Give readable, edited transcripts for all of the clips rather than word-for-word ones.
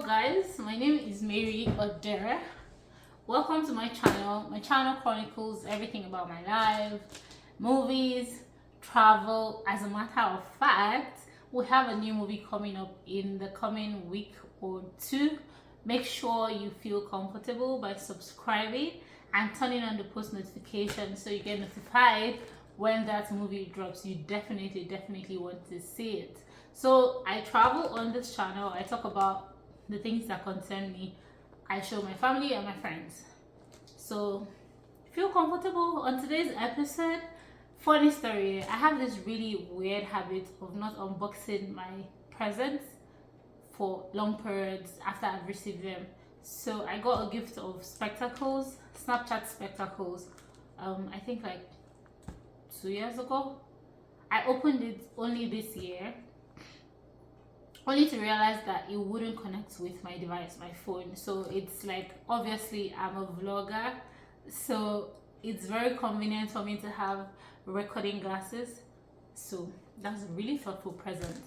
guys, my name is Mary Odera. Welcome to my channel. My channel chronicles everything about my life, movies, travel. As a matter of fact, we have a new movie coming up in the coming week or two. Make sure you feel comfortable by subscribing and turning on the post notification so you get notified when that movie drops. You definitely want to see it. So I travel on this channel. I talk about the things that concern me. I show my family and my friends. So feel comfortable. On today's episode, funny story, I have this really weird habit of not unboxing my presents for long periods after I've received them. So I got a gift of spectacles, Snapchat spectacles, I think like 2 years ago. I opened it only this year, only to realize that it wouldn't connect with my device, my phone. So it's like, obviously I'm a vlogger, so it's very convenient for me to have recording glasses. So that's a really thoughtful present.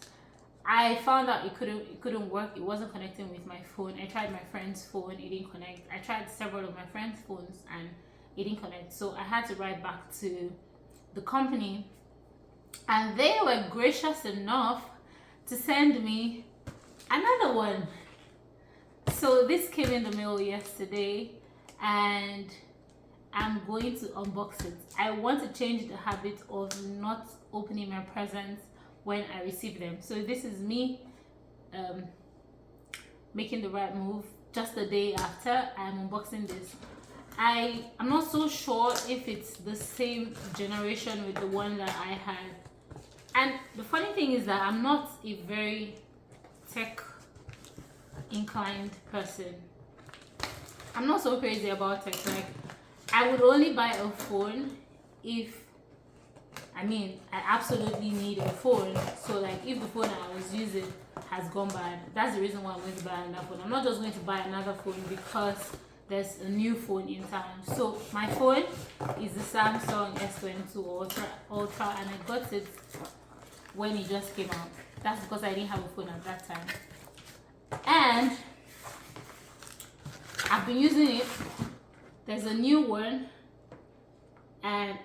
I found out it couldn't work. It wasn't connecting with my phone. I tried my friend's phone, it didn't connect. I tried several of my friend's phones and it didn't connect. So I had to write back to the company, and they were gracious enough to send me another one. So this came in the mail yesterday and I'm going to unbox it. I want to change the habit of not opening my presents when I receive them. So this is me making the right move. Just a day after I'm unboxing this, I'm not so sure if it's the same generation with the one that I had. And the funny thing is that I'm not a very tech inclined person. I'm not so crazy about tech. Like, I would only buy a phone if I absolutely need a phone. So like, if the phone I was using has gone bad, that's the reason why I'm going to buy another phone. I'm not just going to buy another phone because there's a new phone in town. So my phone is the Samsung S22 Ultra, and I got it when it just came out. That's because I didn't have a phone at that time, and I've been using it. There's a new one and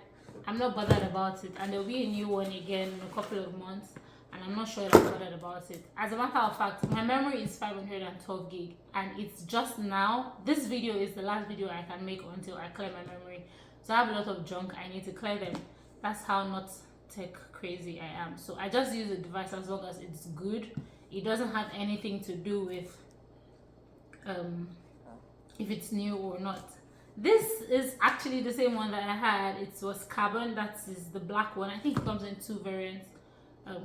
I'm not bothered about it, and there'll be a new one again in a couple of months and I'm not sure that I'm bothered about it. As a matter of fact, my memory is 512 gig and it's just now, this video is the last video I can make until I clear my memory. So I have a lot of junk, I need to clear them. That's how not tech crazy I am. So I just use the device as long as it's good. It doesn't have anything to do with if it's new or not. This is actually the same one that I had. It was carbon. That is the black one. I think it comes in two variants,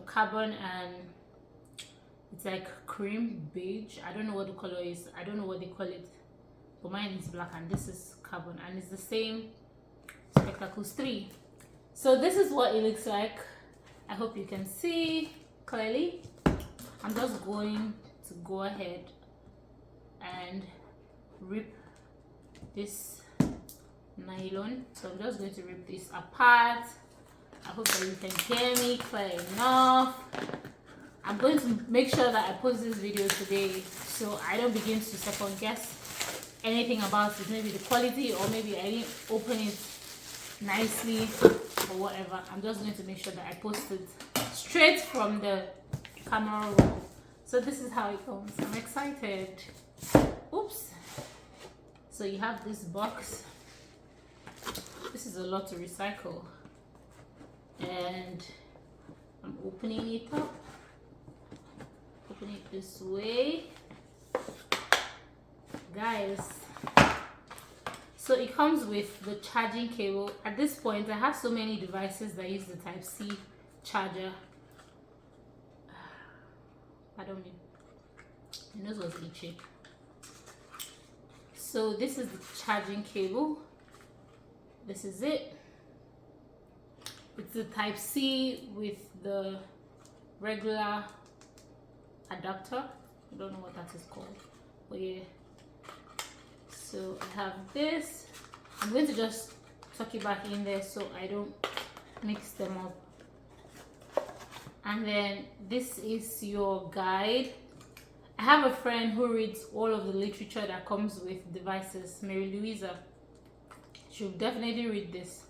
carbon and it's like cream beige. I don't know what the color is. I don't know what they call it, but mine is black and this is carbon, and it's the same Spectacles 3. So this is what it looks like. I hope you can see clearly. I'm just going to go ahead and rip this nylon. So I'm just going to rip this apart. I hope that you can hear me clear enough. I'm going to make sure that I post this video today so I don't begin to second guess anything about it, maybe the quality, or maybe I didn't open it nicely or whatever. I'm just going to make sure that I post it straight from the camera roll. So this is how it comes. I'm excited. Oops. So you have this box. This is a lot to recycle, and I'm opening it up. Open it this way, guys. So it comes with the charging cable. At this point, I have so many devices that use the Type-C charger. Pardon me, my nose was itchy. So this is the charging cable. This is it. It's the Type-C with the regular adapter. I don't know what that is called, but yeah. So I have this. I'm going to just tuck it back in there so I don't mix them up. And then this is your guide. I have a friend who reads all of the literature that comes with devices, Mary Louisa. She'll definitely read this,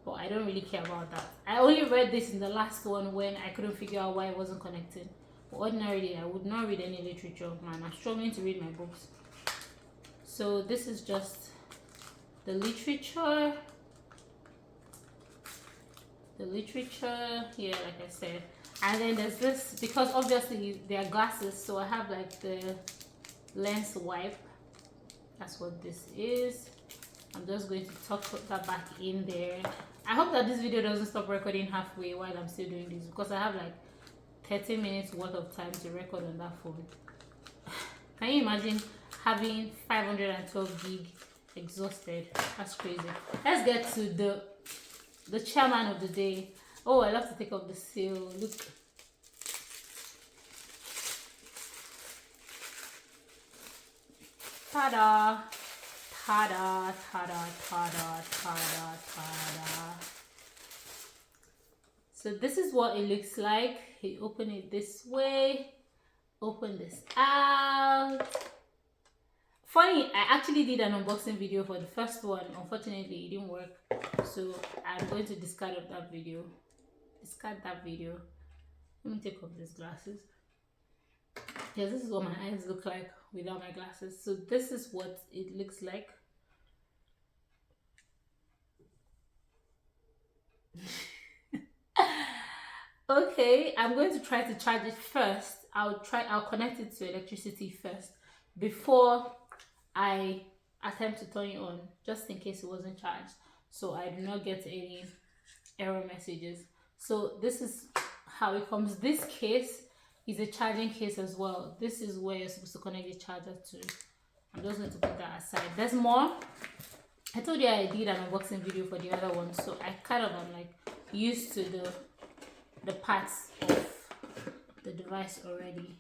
but I don't really care about that. I only read this in the last one when I couldn't figure out why it wasn't connecting. But ordinarily, I would not read any literature, man. I'm struggling to read my books. So this is just the literature. The literature here, like I said. And then there's this, because obviously they are glasses, so I have like the lens wipe. That's what this is. I'm just going to tuck that back in there. I hope that this video doesn't stop recording halfway while I'm still doing this, because I have like 30 minutes worth of time to record on that phone. Can you imagine having 512 gig exhausted? That's crazy. Let's get to the chairman of the day. Oh, I love to take off the seal. Look. Ta-da. Ta-da, ta-da, ta-da, ta-da, ta-da. So this is what it looks like. You open it this way. Open this out. Funny, I actually did an unboxing video for the first one. Unfortunately, it didn't work. So I'm going to discard that video. Discard that video. Let me take off these glasses. Yes, this is what my eyes look like without my glasses. So this is what it looks like. Okay, I'm going to try to charge it first. I'll connect it to electricity first before I attempt to turn it on, just in case it wasn't charged, so I do not get any error messages. So this is how it comes. This case is a charging case as well. This is where you're supposed to connect the charger to. I'm just going to put that aside. There's more. I told you I did an unboxing video for the other one, so I kind of am like used to the parts of the device already.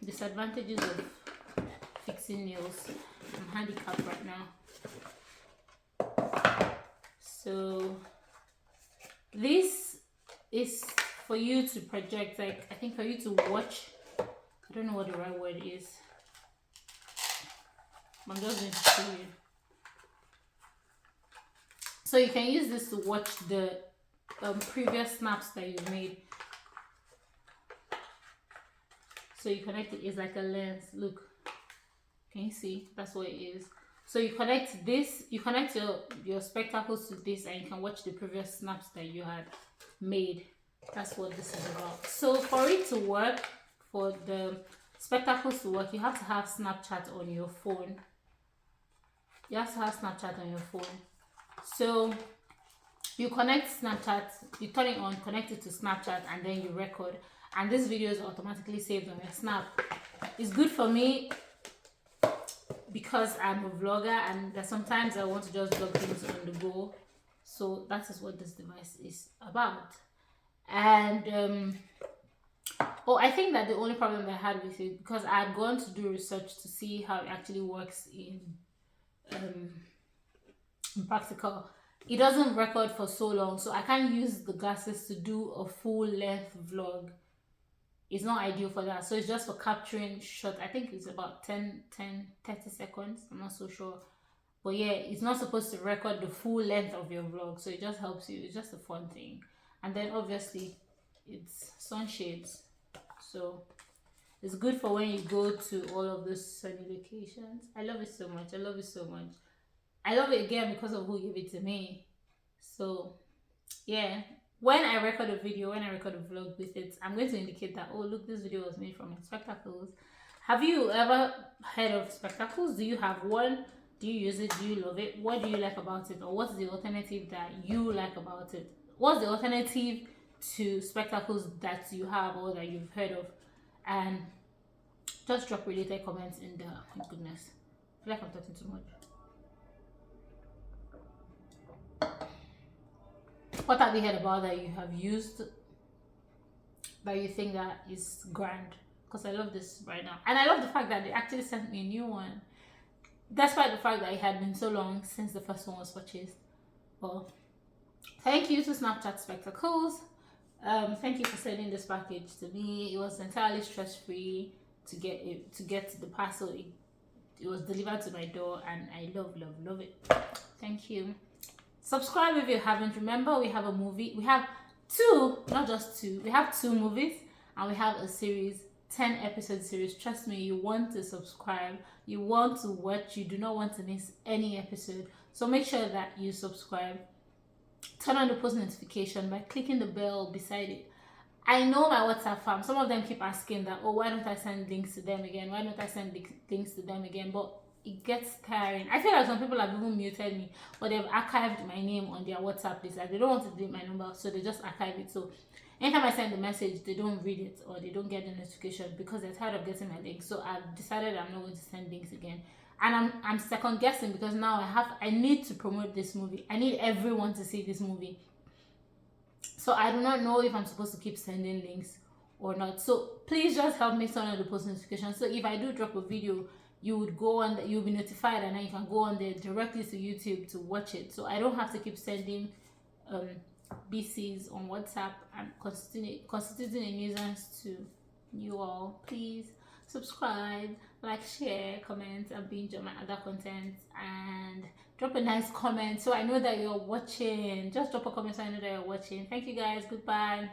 Disadvantages of fixing nails. I'm handicapped right now. So this is for you to project, like I think for you to watch. I don't know what the right word is. I'm just going to show you. So you can use this to watch the previous snaps that you made. So you connect it, it's like a lens. Look, can you see? That's what it is. So you connect this, you connect your spectacles to this, and you can watch the previous snaps that you had made. That's what this is about. So for it to work, for the spectacles to work, you have to have Snapchat on your phone. You have to have Snapchat on your phone. So you connect Snapchat, you turn it on, connect it to Snapchat, and then you record. And this video is automatically saved on your Snap. It's good for me because I'm a vlogger, and that sometimes I want to just vlog things on the go. So that is what this device is about. And I think that the only problem I had with it, because I had gone to do research to see how it actually works in practical, it doesn't record for so long, so I can't use the glasses to do a full length vlog. It's not ideal for that, so it's just for capturing short. I think it's about 30 seconds, I'm not so sure, but yeah, it's not supposed to record the full length of your vlog, so it just helps you. It's just a fun thing. And then obviously it's sunshades, so it's good for when you go to all of those sunny locations. I love it so much. I love it so much. I love it again because of who gave it to me. So yeah, when I record a video, when I record a vlog with it, I'm going to indicate that, oh look, this video was made from my spectacles. Have you ever heard of spectacles? Do you have one? Do you use it? Do you love it? What do you like about it? Or what's the alternative that you like about it? What's the alternative to spectacles that you have or that you've heard of? And just drop related comments in there. My goodness, I feel like I'm talking too much. What have you heard about that you have used that you think that is grand? Because I love this right now, and I love the fact that they actually sent me a new one, despite the fact that it had been so long since the first one was purchased. Well, thank you to Snapchat Spectacles Thank you for sending this package to me. It was entirely stress free to get the parcel. It was delivered to my door, and I love it. Thank you. Subscribe if you haven't. Remember, we have a movie. We have two, not just two. We have two movies, and we have a series, 10 episode series. Trust me, you want to subscribe. You want to watch. You do not want to miss any episode. So make sure that you subscribe. Turn on the post notification by clicking the bell beside it. I know my WhatsApp fam, some of them keep asking that, oh, why don't I send links to them again? Why don't I send links to them again? But it gets tiring. I feel like some people have even muted me, or they've archived my name on their WhatsApp list. Like they don't want to delete my number, so they just archive it. So anytime I send the message, they don't read it or they don't get the notification because they're tired of getting my links. So I've decided I'm not going to send links again. And I'm second guessing because now I need to promote this movie. I need everyone to see this movie. So I do not know if I'm supposed to keep sending links or not. So please just help me turn on the post notification. So if I do drop a video, you would go on, you'll be notified, and then you can go on there directly to YouTube to watch it. So I don't have to keep sending BCs on WhatsApp and constituting a nuisance to you all. Please subscribe, like, share, comment, and binge on my other content, and drop a nice comment so I know that you're watching. Just drop a comment so I know that you're watching. Thank you guys. Goodbye.